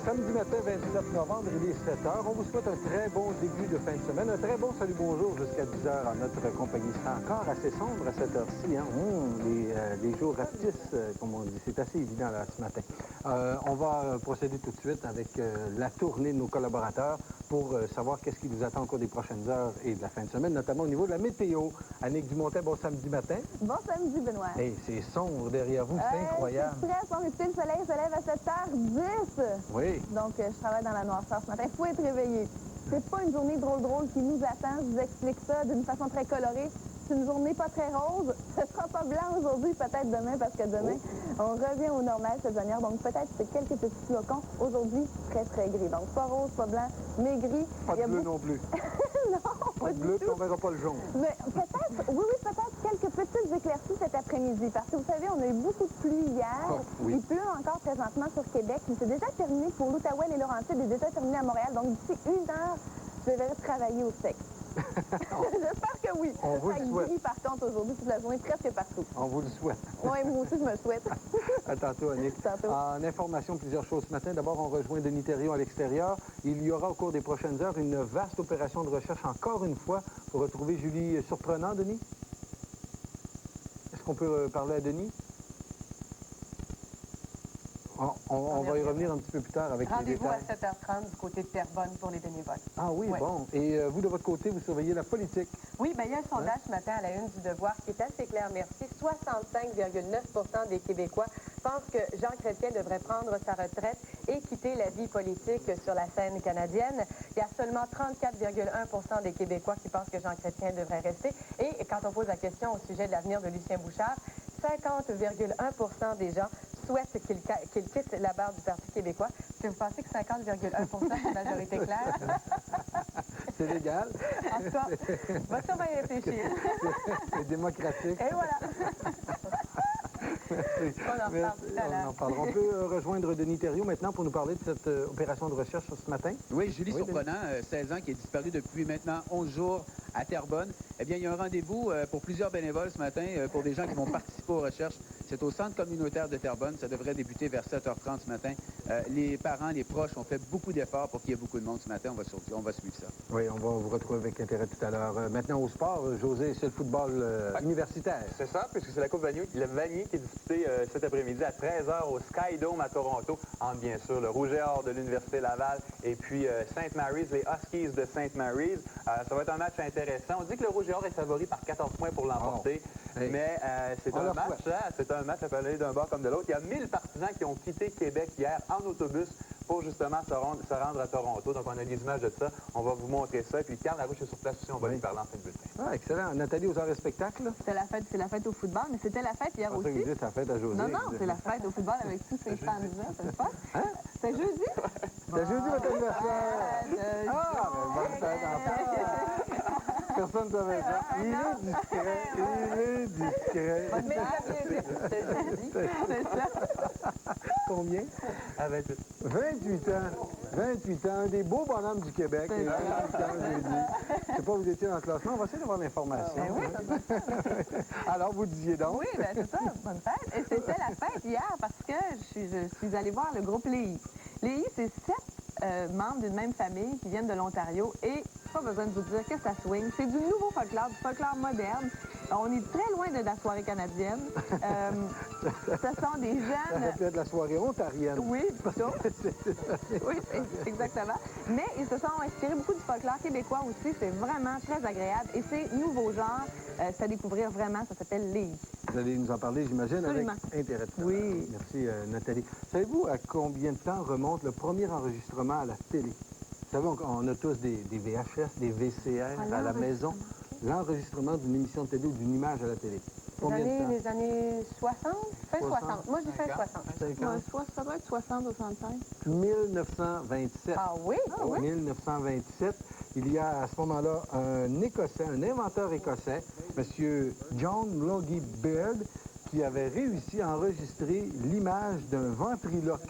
Samedi matin, 27 novembre, il est 7 heures. On vous souhaite un très bon début de fin de semaine. Un très bon salut bonjour jusqu'à 10 heures en notre compagnie. C'est encore assez sombre à cette heure-ci. Hein? Les jours rapetissent, comme on dit. C'est assez évident là, ce matin. On va procéder tout de suite avec la tournée de nos collaborateurs pour savoir qu'est-ce qui nous attend au cours des prochaines heures et de la fin de semaine, notamment au niveau de la météo. Annick Dumontet, bon samedi matin. Bon samedi, Benoît. Hey, c'est sombre derrière vous, c'est incroyable. C'est très sombre. Écoutez, le soleil se lève à 7h10. Oui. Donc, je travaille dans la noirceur ce matin. Il faut être réveillé. C'est pas une journée drôle qui nous attend. Je vous explique ça d'une façon très colorée. C'est une journée pas très rose. Ce sera pas blanc aujourd'hui, peut-être demain, parce que demain, on revient au normal cette manière. Donc, peut-être quelques petits flocons. Aujourd'hui, très gris. Donc, pas rose, pas blanc, mais gris. Pas de bleu non plus. Non, pas de bleu, puis on verra pas le jaune. Mais peut-être, oui, peut-être quelques petites éclaircies cet après-midi. Parce que vous savez, on a eu beaucoup de pluie hier. Oh, oui. Il pleut encore présentement sur Québec. Mais c'est déjà terminé pour l'Outaouais et les Laurentides. Il est déjà terminé à Montréal. Donc, d'ici 1 heure, je vais travailler au sec. J'espère que oui. On vous le souhaite. Gris, par contre, aujourd'hui, toute la journée, presque partout. On vous le souhaite. Oui, moi aussi, je me le souhaite. À tantôt, Annick. Tantôt. En information, plusieurs choses ce matin. D'abord, on rejoint Denis Thériault à l'extérieur. Il y aura au cours des prochaines heures une vaste opération de recherche, encore une fois, pour retrouver Julie Surprenant, Denis. Est-ce qu'on peut parler à Denis? On va y revenir un petit peu plus tard avec les détails. Rendez-vous à 7h30 du côté de Terrebonne pour les bénévoles. Ah oui, Ouais. bon. Et vous, de votre côté, vous surveillez la politique. Oui, bien, il y a un sondage ce matin à la une du Devoir qui est assez clair, merci. 65,9 % des Québécois pensent que Jean Chrétien devrait prendre sa retraite et quitter la vie politique sur la scène canadienne. Il y a seulement 34,1 % des Québécois qui pensent que Jean Chrétien devrait rester. Et quand on pose la question au sujet de l'avenir de Lucien Bouchard, 50,1 % des gens souhaitent qu'il quitte la barre du Parti québécois. Est-ce que vous pensez que 50,1 % c'est une majorité claire? C'est légal. En tout cas, va sûrement y réfléchir. C'est démocratique. Et voilà. Merci. On en reparle tout à l'heure. On en parlera. On peut rejoindre Denis Thériault maintenant pour nous parler de cette opération de recherche ce matin. Oui, Julie Surprenant, 16 ans, qui est disparue depuis maintenant 11 jours à Terrebonne. Eh bien, il y a un rendez-vous pour plusieurs bénévoles ce matin, pour des gens qui vont participer aux recherches. C'est au centre communautaire de Terrebonne. Ça devrait débuter vers 7h30 ce matin. Les parents, les proches ont fait beaucoup d'efforts pour qu'il y ait beaucoup de monde ce matin. On va suivre ça. Oui, on va vous retrouver avec intérêt tout à l'heure. Maintenant, au sport, José, c'est le football universitaire. C'est ça, puisque c'est la Coupe Vanier qui est disputée cet après-midi à 13h au Sky Dome à Toronto, entre bien sûr le Rouge et Or de l'Université Laval et puis St. Mary's, les Huskies de St. Mary's. Ça va être un match intéressant. On dit que le Rouge et Or est favori par 14 points pour l'emporter, mais c'est un match, c'est un match à parler d'un bord comme de l'autre. Il y a 1000 partisans qui ont quitté Québec hier en autobus pour justement se rendre à Toronto. Donc, on a des images de ça. On va vous montrer ça. Et puis, Carl Larouche est sur place aussi. On va lui parler en fin de bulletin. Ah, excellent. Nathalie, aux arts et spectacles. C'est la fête au football, mais c'était la fête hier C'est aussi. vous dites la fête à José. Non, c'est la fête au football avec tous ces fans-là. C'est le fun. Hein? C'est jeudi. C'est jeudi votre anniversaire. Ah, mais bonne fête encore. Personne ne savait ça. Il est discret. Mais c'est jeudi. C'est ça. Combien? À 28. 28 ans. 28 ans. Un des beaux bonhommes du Québec. Et 28 ans, j'ai dit. Je ne sais pas où vous étiez dans le classement. On va essayer d'avoir l'information. Ben oui, ça doit être ça. Alors, vous disiez donc? Oui, ben c'est ça, bonne fête. Et c'était la fête hier parce que je suis allée voir le groupe Léhi. Léhi, c'est 7 membres d'une même famille qui viennent de l'Ontario et pas besoin de vous dire que ça swing. C'est du nouveau folklore, du folklore moderne. On est très loin de la soirée canadienne. Ce sont des Ça jeunes... aurait pu être la soirée ontarienne. Oui, plutôt. Oui, exactement. Mais ils se sont inspirés beaucoup du folklore québécois aussi. C'est vraiment très agréable. Et c'est nouveau genre. C'est à découvrir vraiment. Ça s'appelle Léhi. Vous allez nous en parler, j'imagine, avec Absolument. intérêt. Oui. Merci, Nathalie. Savez-vous à combien de temps remonte le premier enregistrement à la télé? Vous savez, on a tous des VHS, des VCR à la maison. L'enregistrement d'une émission de télé ou d'une image à la télé. Combien de temps? Les années 60? Fin 60. Moi, j'ai fait 60. 50? Ça doit être 60 ou 65. 1927. Ah oui? Ah oui? 1927. Il y a à ce moment-là un Écossais, un inventeur écossais, M. John Logie Baird, qui avait réussi à enregistrer l'image d'un ventriloque.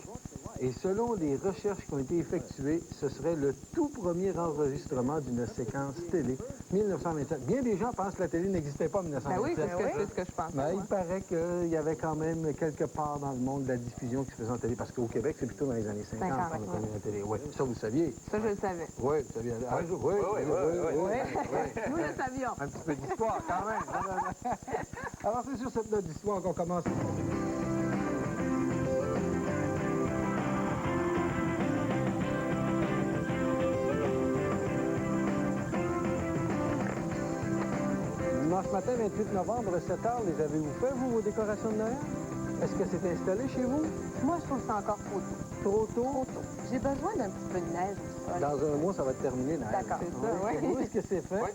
Et selon les recherches qui ont été effectuées, ce serait le tout premier enregistrement d'une séquence télé, 1927. Bien des gens pensent que la télé n'existait pas en 1927. Ben oui, c'est ce que je pense. Mais il paraît qu'il y avait quand même quelque part dans le monde de la diffusion qui se faisait en télé, parce qu'au Québec, c'est plutôt dans les années 50 qu'on a connu la télé. Oui, ça, vous le saviez. Ça, je le savais. Oui, vous saviez. Oui, Nous le savions. Un petit peu d'histoire, quand même. Alors, c'est sur cette note d'histoire qu'on commence. Dimanche matin, 28 novembre, 7 heures, les avez-vous fait, vous, vos décorations de Noël? Est-ce que c'est installé chez vous? Moi, je trouve ça encore trop tôt. Trop tôt? J'ai besoin d'un petit peu de neige. Dans un mois, ça va être terminé, Noël. D'accord. C'est ça, Oui. oui. Vous, est-ce que c'est fait? Oui.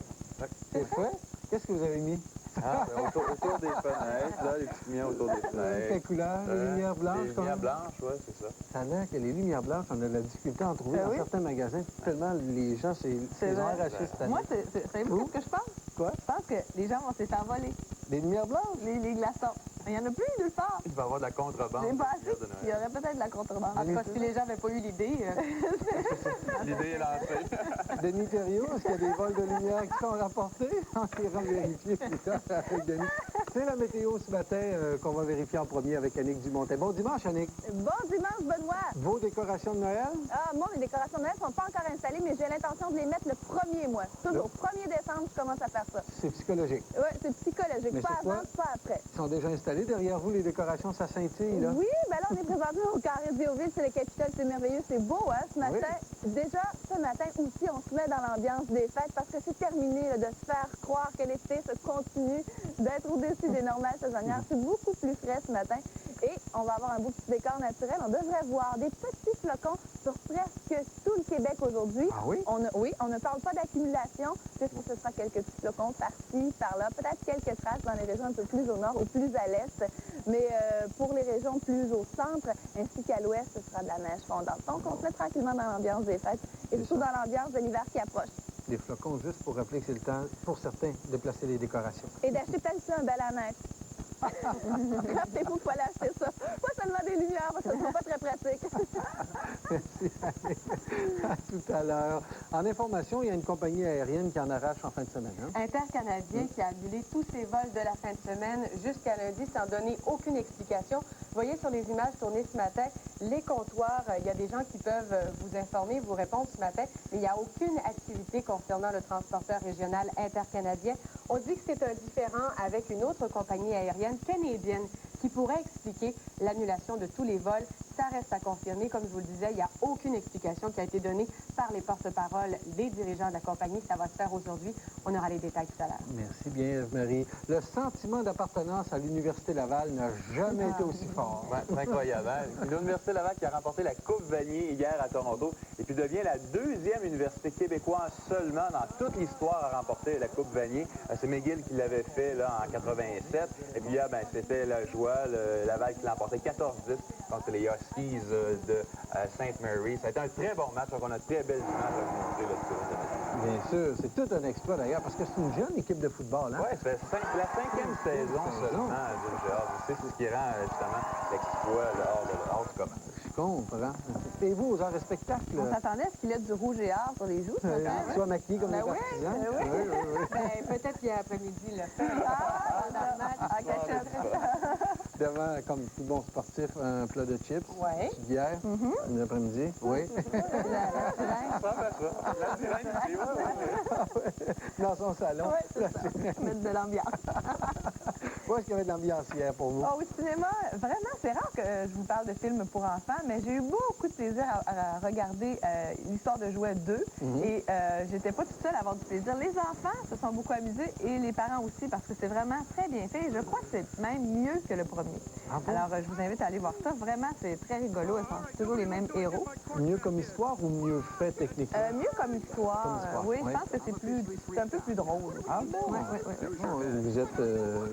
C'est fait? Qu'est-ce que vous avez mis? Autour des fenêtres, là, les petites lumières autour des fenêtres. Quelle couleur? Les lumières blanches? Les lumières blanches, oui, c'est ça. Ça a l'air que les lumières blanches, on a de la difficulté à en trouver dans certains magasins. Tellement les gens, c'est vrai. arraché cette année. Moi, savez-vous qu'est-ce que je pense? Quoi? Je pense que les gens vont s'être envolés. Des lumières blanches? Les glaçons. Il n'y en a plus nulle part. Il va y avoir de la contrebande. J'ai de pas lumières de Il y aurait peut-être de la contrebande. En tout cas, si les gens n'avaient pas eu l'idée... Noël. L'idée est lancée. Denis Thériault, est-ce qu'il y a des vols de lumière qui sont rapportés? On ira vérifier plus tard avec Denis. C'est la météo ce matin qu'on va vérifier en premier avec Annick Dumontet. Bon dimanche, Annick. Bon dimanche, Benoît! Vos décorations de Noël? Ah, moi, mes décorations de Noël ne sont pas encore installées, mais j'ai l'intention de les mettre le 1er mois. Toujours, 1er décembre, je commence à faire ça. C'est psychologique. Oui, c'est psychologique. Mais Pas c'est quoi? avant, pas après. Ils sont déjà installés derrière vous, les décorations, ça scintille, là? Oui, ben là, on est présentement au Carré Dioville, c'est le Capitole, c'est merveilleux, c'est beau, hein, ce matin. Déjà, ce matin aussi, on se met dans l'ambiance des fêtes parce que c'est terminé là, de se faire croire que l'été se continue, d'être au-dessus des normales saisonnières. C'est beaucoup plus frais ce matin et on va avoir un beau petit décor naturel. On devrait voir des petits flocons sur presque tout le Québec aujourd'hui. Ah oui? Oui, on ne parle pas d'accumulation puisque ce sera quelques petits flocons par-ci, par-là, peut-être quelques traces dans les régions un peu plus au nord ou plus à l'est. Mais pour les régions plus au centre ainsi qu'à l'ouest, ce sera de la neige fondante. Donc, on se met tranquillement dans l'ambiance des fêtes et surtout dans l'ambiance de l'hiver qui approche. Des flocons, juste pour rappeler que c'est le temps, pour certains, de placer les décorations. Et d'acheter peut-être un bel à neige. Rappelez-vous qu'il faut aller acheter ça. Pas seulement des lumières, parce que ce ne sera pas très pratique. Merci, Annick. À tout à l'heure. En information, il y a une compagnie aérienne qui en arrache en fin de semaine. Hein? Intercanadien qui a annulé tous ses vols de la fin de semaine jusqu'à lundi sans donner aucune explication. Vous voyez sur les images tournées ce matin, les comptoirs, il y a des gens qui peuvent vous informer, vous répondre ce matin, mais il n'y a aucune activité concernant le transporteur régional intercanadien. On dit que c'est un différend avec une autre compagnie aérienne canadienne qui pourrait expliquer l'annulation de tous les vols. Ça reste à confirmer. Comme je vous le disais, il n'y a aucune explication qui a été donnée par les porte-paroles des dirigeants de la compagnie. Ça va se faire aujourd'hui. On aura les détails tout à l'heure. Merci bien, Eve-Marie. Le sentiment d'appartenance à l'Université Laval n'a jamais été aussi fort. Ouais, c'est incroyable. Hein? L'Université Laval qui a remporté la Coupe Vanier hier à Toronto et puis devient la deuxième université québécoise seulement dans toute l'histoire à remporter la Coupe Vanier. C'est McGill qui l'avait fait là, en 87. Et puis hier, c'était la joie, Laval qui l'a emporté 14-10 contre les Huskies de St. Mary. Ça a été un très bon match. Donc on a de très belles images à vous montrer là-dessus. Bien sûr, c'est tout un exploit d'ailleurs, parce que c'est une jeune équipe de football. Hein? Oui, c'est la cinquième saison seulement d'une Géard. C'est ce qui rend justement l'exploit hors du commun. Je comprends. Et vous, aux arts et spectacles? On s'attendait à ce qu'il ait du rouge et or sur les joues, ce matin. Soit maquillé comme Ben les oui, partisans. ben oui. Ben, peut-être qu'hier après-midi, il l'a fait. En cachette. Devant, comme tout bon sportif, un plat de chips, Ouais. une petite bière, l'après-midi. Oui. Dans son salon. Oui, c'est ça. Mettre de l'ambiance. Où est-ce qu'il y avait de l'ambiance hier pour vous? Au cinéma, vraiment, c'est rare que je vous parle de films pour enfants, mais j'ai eu beaucoup de plaisir à regarder l'histoire de Jouet 2. Et j'étais pas toute seule à avoir du plaisir. Les enfants se sont beaucoup amusés et les parents aussi, parce que c'est vraiment très bien fait. Et je crois que c'est même mieux que le premier. Ah bon? Alors, je vous invite à aller voir ça. Vraiment, c'est très rigolo. C'est toujours les mêmes héros. Mieux comme histoire ou mieux fait techniquement? Mieux comme histoire. Comme histoire, Oui, oui. je pense que c'est un peu plus drôle. Ah bon? Oui, oui, oui. Bon,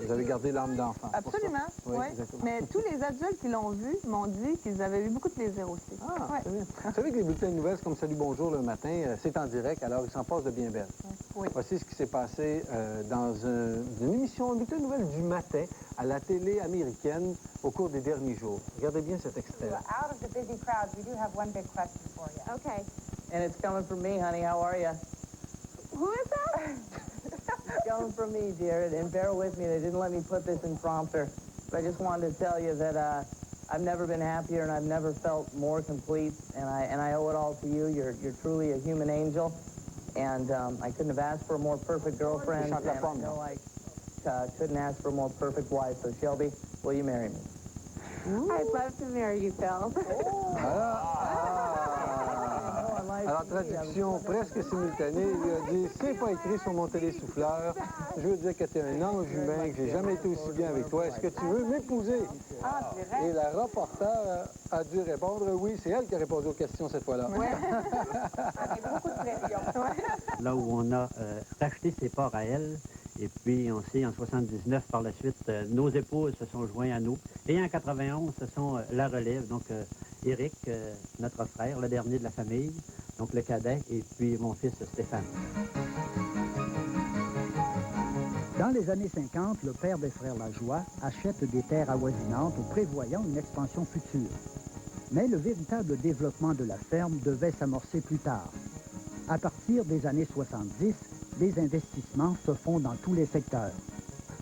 vous avez gardé garder l'âme d'enfant. Absolument, Oui, oui. exactement. Mais tous les adultes qui l'ont vu m'ont dit qu'ils avaient eu beaucoup de plaisir aussi. Ah, Ouais. c'est bien. Vous savez que les bulletins de nouvelles, c'est comme Salut Bonjour le matin, c'est en direct, alors il s'en passe de bien belle. Oui. Voici ce qui s'est passé dans une émission, un bulletin de nouvelles du matin à la télé américaine au cours des derniers jours. Regardez bien cet extrait. Out of the busy crowd, we do have one big question for you. Okay. And it's coming from me, honey. How are you? Who is that? It's coming from me, dear. And bear with me. They didn't let me put this in prompter. But I just wanted to tell you that I've never been happier and I've never felt more complete. And I owe it all to you. You're truly a human angel. And I couldn't have asked for a more perfect girlfriend. And I know I couldn't ask for a more perfect wife. So, Shelby, will you marry me? I'd love to marry you, Phil. Alors, traduction presque simultanée, il a dit « C'est pas écrit sur mon télésouffleur. Je veux dire que tu es un ange humain, que j'ai jamais été aussi bien avec toi. Est-ce que tu veux m'épouser? » Et la reporter a dû répondre « Oui, c'est elle qui a répondu aux questions cette fois-là. » Là où on a racheté ses parts à elle, et puis on sait en 79 par la suite, nos épouses se sont joints à nous. Et en 91, ce sont la relève, donc Éric, notre frère, le dernier de la famille, donc le cadet, et puis mon fils Stéphane. Dans les années 50, le père des frères Lajoie achète des terres avoisinantes prévoyant une expansion future. Mais le véritable développement de la ferme devait s'amorcer plus tard. À partir des années 70, les investissements se font dans tous les secteurs.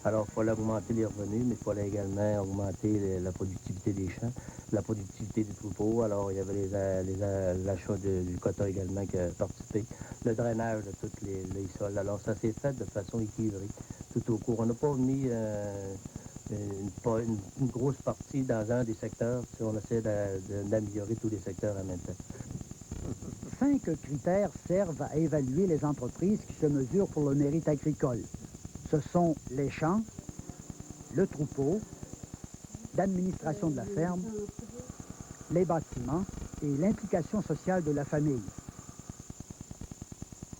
Alors, il fallait augmenter les revenus, mais il fallait également augmenter la productivité des champs, la productivité des troupeaux. Alors, il y avait l'achat du quota également qui a participé, le drainage de tous les sols. Alors, ça s'est fait de façon équilibrée tout au cours. On n'a pas mis une grosse partie dans un des secteurs si on essaie d'améliorer tous les secteurs en même temps. 5 critères servent à évaluer les entreprises qui se mesurent pour le mérite agricole. Ce sont les champs, le troupeau, l'administration de la ferme, les bâtiments et l'implication sociale de la famille.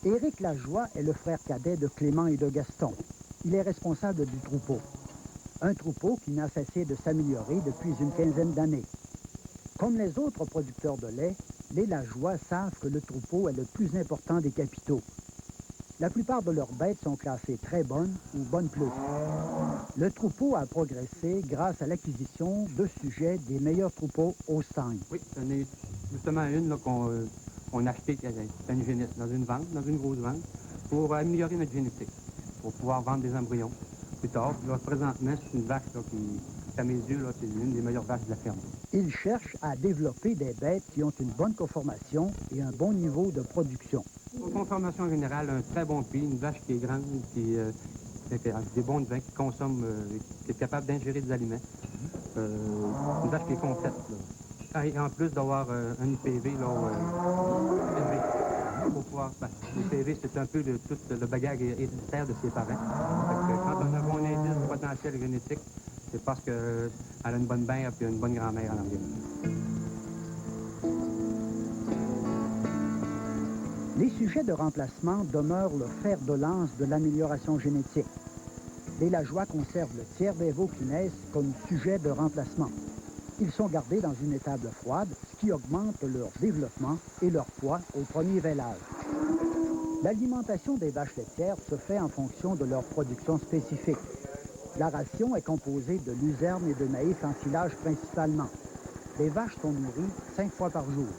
Éric Lajoie est le frère cadet de Clément et de Gaston. Il est responsable du troupeau. Un troupeau qui n'a cessé de s'améliorer depuis une quinzaine d'années. Comme les autres producteurs de lait, les Lajoie savent que le troupeau est le plus important des capitaux. La plupart de leurs bêtes sont classées très bonnes ou bonnes plus. Le troupeau a progressé grâce à l'acquisition de sujets des meilleurs troupeaux au Holstein. Oui, c'en est justement une qu'on a achetée, c'est une génisse, dans une grosse vente, pour améliorer notre génétique, pour pouvoir vendre des embryons plus tard. Là, présentement, c'est une vache là, qui, à mes yeux, là, c'est l'une des meilleures vaches de la ferme. Ils cherchent à développer des bêtes qui ont une bonne conformation et un bon niveau de production. Une conformation générale, un très bon prix, une vache qui est grande, qui avec des bons vins, qui consomme, qui est capable d'ingérer des aliments. Une vache qui est complète. Là. Et en plus d'avoir un IPV là, élevé. Pour pouvoir, l'IPV, c'est un peu tout le bagage héréditaire de ses parents. Quand on a un bon indice de potentiel génétique, c'est parce qu'elle a une bonne mère et une bonne grand-mère en arrière. Les sujets de remplacement demeurent le fer de lance de l'amélioration génétique. Les Lajoie conservent le tiers des veaux qui naissent comme sujet de remplacement. Ils sont gardés dans une étable froide, ce qui augmente leur développement et leur poids au premier vêlage. L'alimentation des vaches laitières se fait en fonction de leur production spécifique. La ration est composée de luzerne et de maïs en silage principalement. Les vaches sont nourries 5 fois par jour.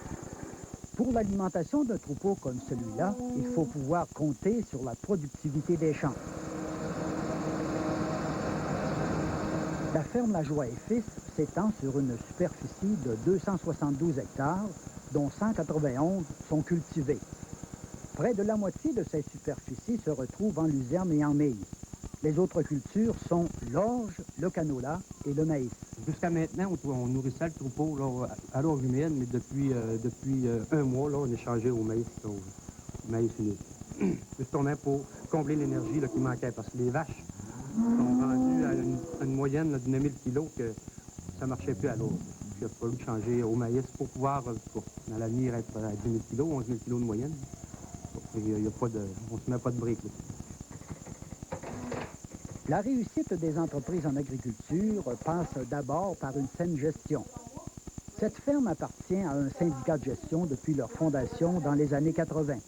Pour l'alimentation d'un troupeau comme celui-là, il faut pouvoir compter sur la productivité des champs. La ferme Lajoie et Fils s'étend sur une superficie de 272 hectares, dont 191 sont cultivés. Près de la moitié de cette superficie se retrouve en luzerne et en maïs. Les autres cultures sont l'orge, le canola et le maïs. Jusqu'à maintenant, on nourrissait le troupeau là, à l'orge humaine, mais depuis un mois, là, on est changé au maïs humide. Justement pour combler l'énergie qui manquait, parce que les vaches sont rendues à une moyenne de 9 000 kilos que ça ne marchait plus à l'orge. Il a fallu changer au maïs pour pouvoir, dans l'avenir, être à 10 000 kilos, 11 000 kilos de moyenne. On ne se met pas de briques. La réussite des entreprises en agriculture passe d'abord par une saine gestion. Cette ferme appartient à un syndicat de gestion depuis leur fondation dans les années 80.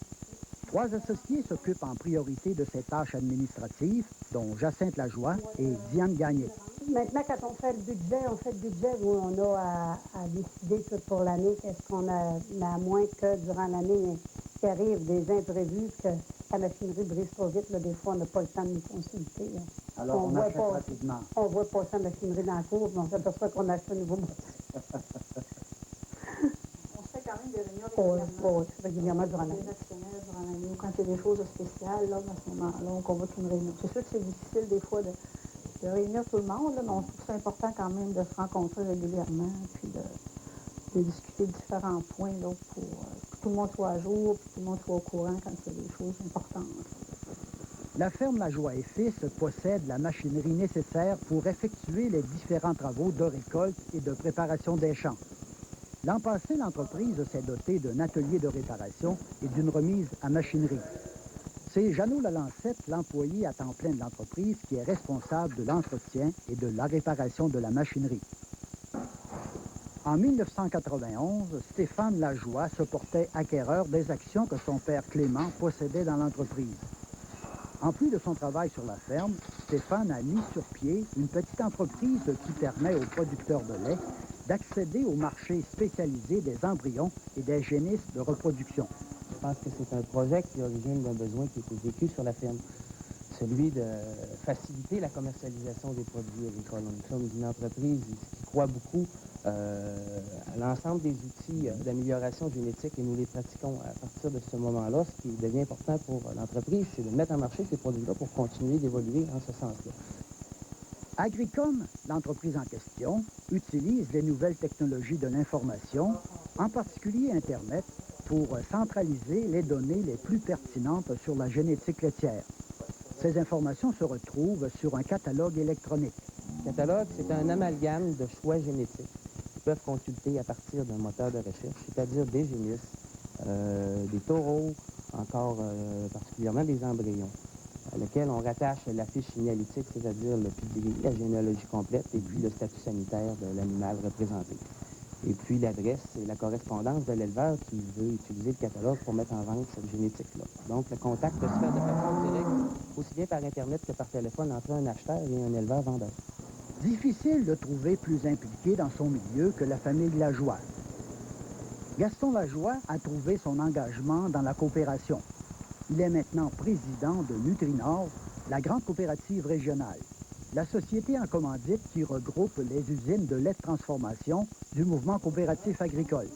3 associés s'occupent en priorité de ces tâches administratives, dont Jacinthe Lajoie et Diane Gagné. Maintenant, quand on fait le budget où on a à décider tout pour l'année, qu'est-ce qu'on a, mais à moins que durant l'année, qu'il arrive des imprévus, que la machinerie brise trop vite, là, des fois, on n'a pas le temps de nous consulter. Là. Alors, on achète rapidement. On voit passer la machinerie dans la cour, puis on s'aperçoit qu'on achète un nouveau moteur. On se fait quand même des réunions régulièrement durant l'année. Des actionnaires durant l'année, ou quand il y a des choses spéciales, là, à ce moment-là, on convoque une réunion. C'est sûr que c'est difficile des fois de réunir tout le monde, là, mais on trouve ça important quand même de se rencontrer régulièrement, puis de discuter de différents points là, pour que tout le monde soit à jour, puis que tout le monde soit au courant quand il y a des choses importantes. La ferme Lajoie et Fils possède la machinerie nécessaire pour effectuer les différents travaux de récolte et de préparation des champs. L'an passé, l'entreprise s'est dotée d'un atelier de réparation et d'une remise à machinerie. C'est Jeannot Lalancette, l'employé à temps plein de l'entreprise, qui est responsable de l'entretien et de la réparation de la machinerie. En 1991, Stéphane Lajoie se portait acquéreur des actions que son père Clément possédait dans l'entreprise. En plus de son travail sur la ferme, Stéphane a mis sur pied une petite entreprise qui permet aux producteurs de lait d'accéder au marché spécialisé des embryons et des génisses de reproduction. Je pense que c'est un projet qui origine d'un besoin qui était vécu sur la ferme, celui de faciliter la commercialisation des produits agricoles. Nous sommes une entreprise qui croit beaucoup à l'ensemble des outils d'amélioration génétique et nous les pratiquons. À partir de ce moment-là, ce qui devient important pour l'entreprise, c'est de mettre en marché ces produits-là pour continuer d'évoluer en ce sens-là. Agricom, l'entreprise en question, utilise les nouvelles technologies de l'information, en particulier Internet, pour centraliser les données les plus pertinentes sur la génétique laitière. Ces informations se retrouvent sur un catalogue électronique. Le catalogue, c'est un amalgame de choix génétiques qu'ils peuvent consulter à partir d'un moteur de recherche, c'est-à-dire des génisses, des taureaux, encore particulièrement des embryons, à lesquels on rattache la fiche signalétique, c'est-à-dire le pedigree, la généalogie complète, et puis le statut sanitaire de l'animal représenté. Et puis l'adresse et la correspondance de l'éleveur qui veut utiliser le catalogue pour mettre en vente cette génétique-là. Donc le contact peut se faire de façon directe, aussi bien par Internet que par téléphone, entre un acheteur et un éleveur-vendeur. Difficile de trouver plus impliqué dans son milieu que la famille Lajoie. Gaston Lajoie a trouvé son engagement dans la coopération. Il est maintenant président de Nutrinor, la grande coopérative régionale. La société en commandite qui regroupe les usines de lait de transformation du mouvement coopératif agricole.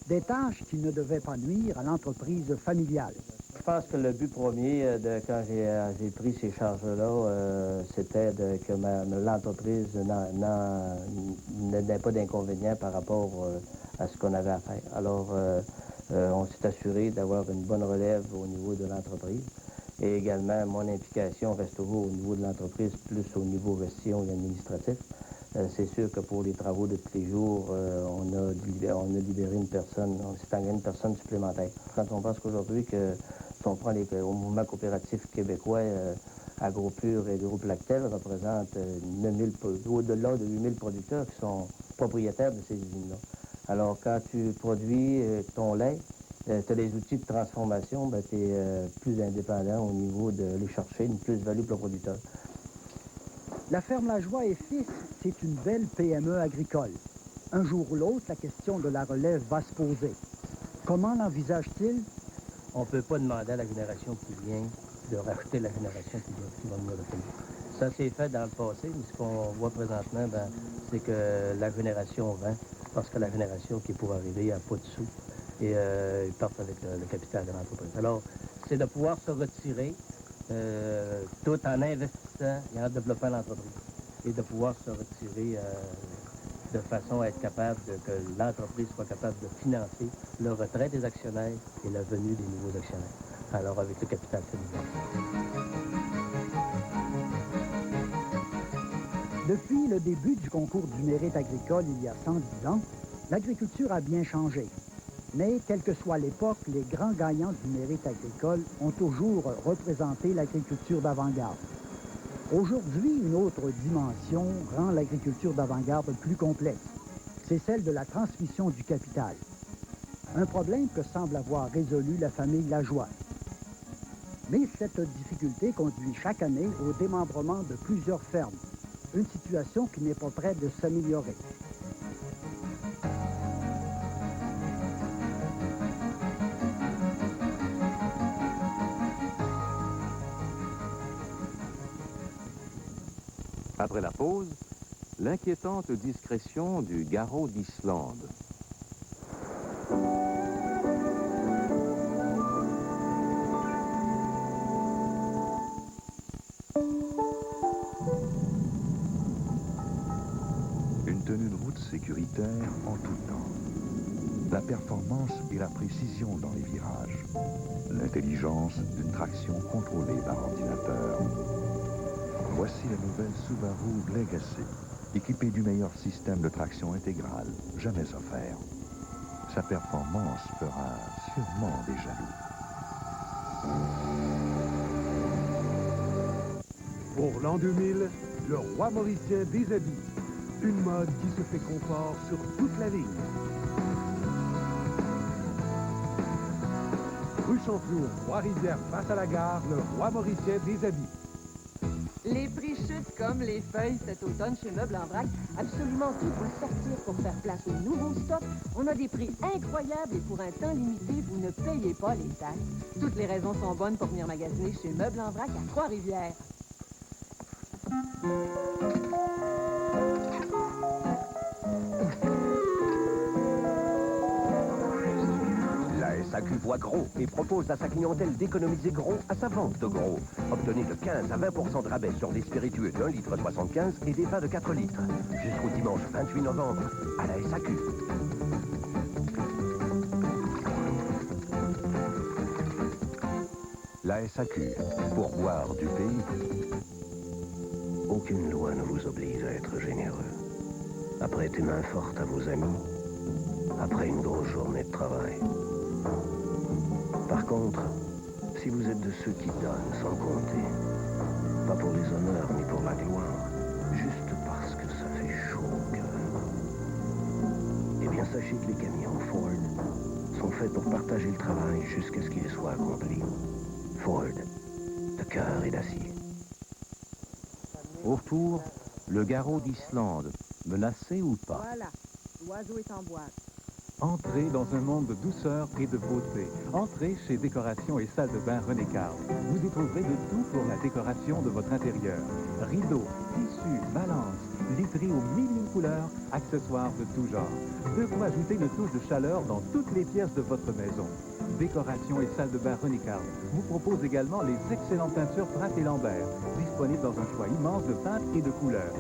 Des tâches qui ne devaient pas nuire à l'entreprise familiale. Je pense que le but premier, quand j'ai pris ces charges-là, c'était que l'entreprise n'ait pas d'inconvénients par rapport à ce qu'on avait à faire. Alors, on s'est assuré d'avoir une bonne relève au niveau de l'entreprise. Et également, mon implication reste toujours au niveau de l'entreprise, plus au niveau gestion et administratif. C'est sûr que pour les travaux de tous les jours, on a libéré une personne, on s'est engagé une personne supplémentaire. Quand on pense qu'aujourd'hui, si on prend au mouvement coopératif québécois, AgroPure et Groupe Lactel représentent au-delà de 8000 producteurs qui sont propriétaires de ces usines-là. Alors, quand tu produis ton lait, tu as les outils de transformation, tu es plus indépendant au niveau de les chercher une plus-value pour le producteur. La ferme Lajoie et Fils, c'est une belle PME agricole. Un jour ou l'autre, la question de la relève va se poser. Comment l'envisage-t-il? On ne peut pas demander à la génération qui vient de racheter la génération qui va venir de pays. Ça s'est fait dans le passé, mais ce qu'on voit présentement, c'est que la génération vend parce que la génération qui est pour arriver n'a pas de sous. Et ils partent avec le capital de l'entreprise. Alors, c'est de pouvoir se retirer tout en investissant et en développant l'entreprise. Et de pouvoir se retirer de façon à être capable que l'entreprise soit capable de financer le retrait des actionnaires et la venue des nouveaux actionnaires. Alors, avec le capital familial. Depuis le début du concours du mérite agricole il y a 110 ans, l'agriculture a bien changé. Mais, quelle que soit l'époque, les grands gagnants du mérite agricole ont toujours représenté l'agriculture d'avant-garde. Aujourd'hui, une autre dimension rend l'agriculture d'avant-garde plus complexe. C'est celle de la transmission du capital. Un problème que semble avoir résolu la famille Lajoie. Mais cette difficulté conduit chaque année au démembrement de plusieurs fermes. Une situation qui n'est pas près de s'améliorer. Après la pause, l'inquiétante discrétion du garrot d'Islande. Une tenue de route sécuritaire en tout temps. La performance et la précision dans les virages. L'intelligence d'une traction contrôlée par ordinateur. Voici la nouvelle Subaru Legacy, équipée du meilleur système de traction intégrale jamais offert. Sa performance fera sûrement des jaloux. Pour l'an 2000, le roi mauricien déshabille. Une mode qui se fait confort sur toute la ligne. Rue Chanflour, Trois-Rivières, face à la gare, le roi mauricien déshabille. Les prix chutent comme les feuilles cet automne chez Meubles en Vrac. Absolument tout doit sortir pour faire place au nouveau stock. On a des prix incroyables et pour un temps limité, vous ne payez pas les taxes. Toutes les raisons sont bonnes pour venir magasiner chez Meubles en Vrac à Trois-Rivières. La SAQ voit gros et propose à sa clientèle d'économiser gros à sa vente de gros. Obtenez de 15 à 20% de rabais sur des spiritueux d'1,75 litre et des vins de 4 litres. Jusqu'au dimanche 28 novembre, à la SAQ. La SAQ, pour boire du pays. Aucune loi ne vous oblige à être généreux. Après tes mains fortes à vos amis, après une grosse journée de travail. Par contre, si vous êtes de ceux qui donnent sans compter, pas pour les honneurs ni pour la gloire, juste parce que ça fait chaud au cœur, eh bien sachez que les camions Ford sont faits pour partager le travail jusqu'à ce qu'il soit accompli. Ford, de cœur et d'acier. Au retour, le garrot d'Islande, menacé ou pas. Voilà, l'oiseau est en boîte. Entrez dans un monde de douceur et de beauté. Entrez chez Décoration et Salle de bain René Carl. Vous y trouverez de tout pour la décoration de votre intérieur. Rideaux, tissus, balances, literie aux mille couleurs, accessoires de tout genre. De quoi ajouter une touche de chaleur dans toutes les pièces de votre maison. Décoration et Salle de bain René Carl vous propose également les excellentes peintures Pratt et Lambert, disponibles dans un choix immense de peintes et de couleurs.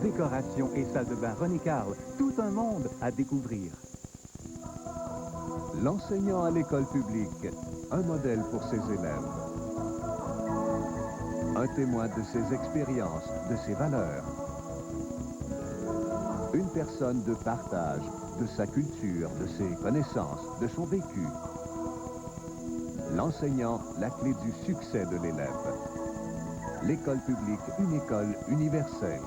Décoration et Salle de bain René Carl, tout un monde à découvrir. L'enseignant à l'école publique, un modèle pour ses élèves. Un témoin de ses expériences, de ses valeurs. Une personne de partage, de sa culture, de ses connaissances, de son vécu. L'enseignant, la clé du succès de l'élève. L'école publique, une école universelle.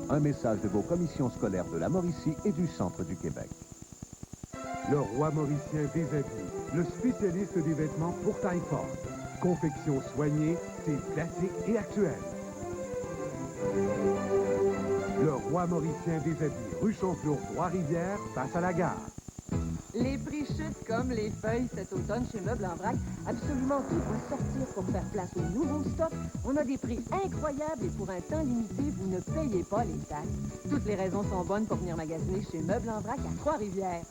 Un message de vos commissions scolaires de la Mauricie et du centre du Québec. Le roi mauricien déshabille, le spécialiste des vêtements pour taille forte. Confection soignée, style classique et actuel. Le roi mauricien déshabille, rue Chanflour, Trois-Rivières, face à la gare. Les prix chutent comme les feuilles cet automne chez Meubles en Vrac. Absolument tout doit sortir pour faire place au nouveau stock. On a des prix incroyables et pour un temps limité, vous ne payez pas les taxes. Toutes les raisons sont bonnes pour venir magasiner chez Meubles en Vrac à Trois-Rivières.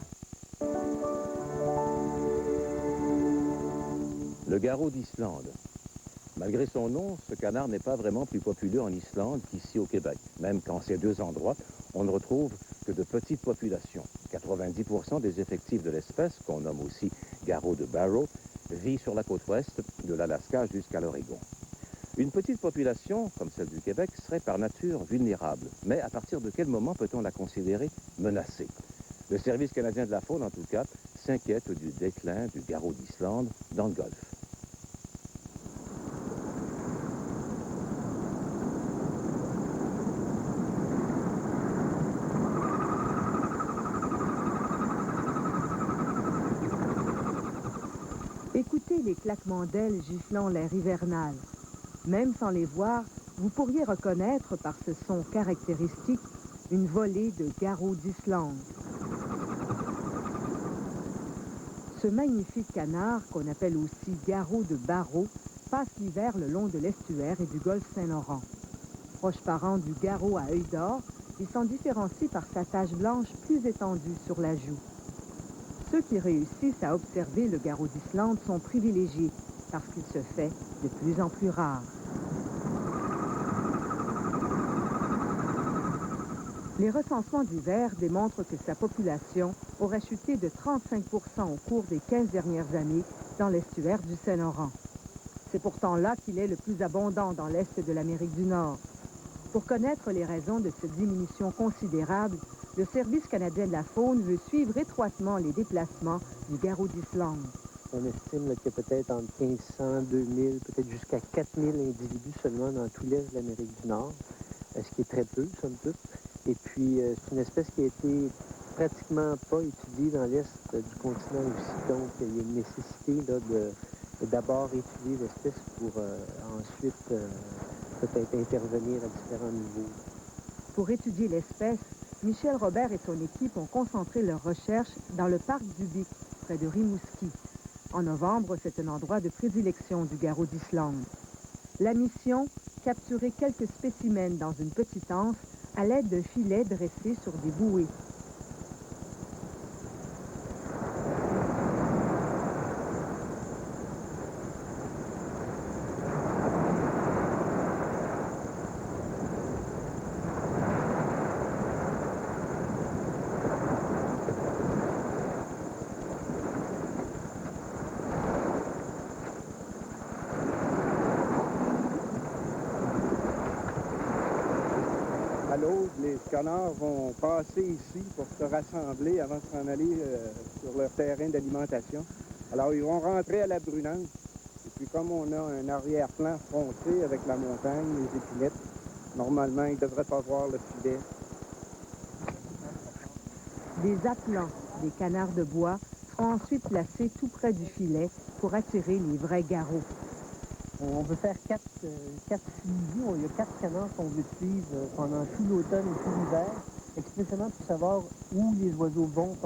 Le garrot d'Islande. Malgré son nom, ce canard n'est pas vraiment plus populaire en Islande qu'ici au Québec. Même qu'en ces deux endroits, on ne retrouve que de petites populations. 90% des effectifs de l'espèce, qu'on nomme aussi garrot de Barrow, vit sur la côte ouest de l'Alaska jusqu'à l'Oregon. Une petite population, comme celle du Québec, serait par nature vulnérable. Mais à partir de quel moment peut-on la considérer menacée? Le Service canadien de la faune, en tout cas, s'inquiète du déclin du garrot d'Islande dans le Golfe. Écoutez les claquements d'ailes giflant l'air hivernal. Même sans les voir, vous pourriez reconnaître par ce son caractéristique une volée de garrots d'Islande. Ce magnifique canard, qu'on appelle aussi garrot de Barreau, passe l'hiver le long de l'estuaire et du golfe Saint-Laurent. Proche parent du garrot à œil d'or, il s'en différencie par sa tache blanche plus étendue sur la joue. Ceux qui réussissent à observer le garrot d'Islande sont privilégiés parce qu'il se fait de plus en plus rare. Les recensements d'hiver démontrent que sa population aurait chuté de 35% au cours des 15 dernières années dans l'estuaire du Saint-Laurent. C'est pourtant là qu'il est le plus abondant dans l'est de l'Amérique du Nord. Pour connaître les raisons de cette diminution considérable, le Service canadien de la faune veut suivre étroitement les déplacements du garrot d'Islande. On estime qu'il y a peut-être entre 1500, 2000, peut-être jusqu'à 4000 individus seulement dans tout l'est de l'Amérique du Nord, ce qui est très peu, somme toute. Et puis, c'est une espèce qui a été pratiquement pas étudiée dans l'est du continent aussi. Donc, il y a une nécessité là, de d'abord étudier l'espèce pour ensuite peut-être intervenir à différents niveaux. Pour étudier l'espèce, Michel Robert et son équipe ont concentré leurs recherches dans le parc du Bic, près de Rimouski. En novembre, c'est un endroit de prédilection du garrot d'Islande. La mission, capturer quelques spécimens dans une petite anse à l'aide d'un filet dressé sur des bouées. À l'aube, les canards vont passer ici pour se rassembler avant de s'en aller sur leur terrain d'alimentation. Alors, ils vont rentrer à la brunante. Et puis, comme on a un arrière-plan foncé avec la montagne, les épinettes, normalement, ils ne devraient pas voir le filet. Des attelants, des canards de bois, seront ensuite placés tout près du filet pour attirer les vrais garrots. On veut faire 4 suivis. Il y a 4 canards qu'on veut suivre pendant tout l'automne et tout l'hiver, expressément pour savoir où les oiseaux vont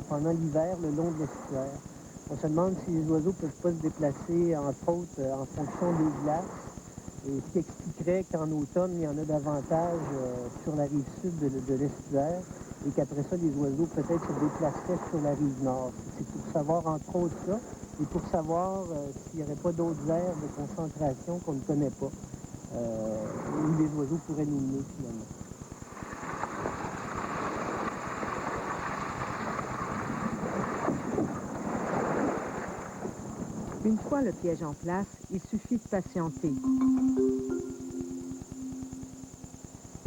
pendant l'hiver le long de l'estuaire. On se demande si les oiseaux ne peuvent pas se déplacer, entre autres, en fonction des glaces, et ce qui expliquerait qu'en automne, il y en a davantage sur la rive sud de l'estuaire, et qu'après ça, les oiseaux peut-être se déplaceraient sur la rive nord. C'est pour savoir, entre autres, ça. Et pour savoir s'il n'y aurait pas d'autres aires de concentration qu'on ne connaît pas, où les oiseaux pourraient nous mener finalement. Une fois le piège en place, il suffit de patienter.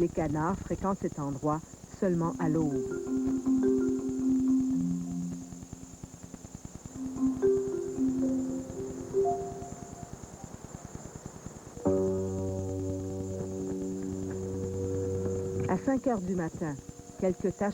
Les canards fréquentent cet endroit seulement à l'aube. À 5 heures du matin, quelques taches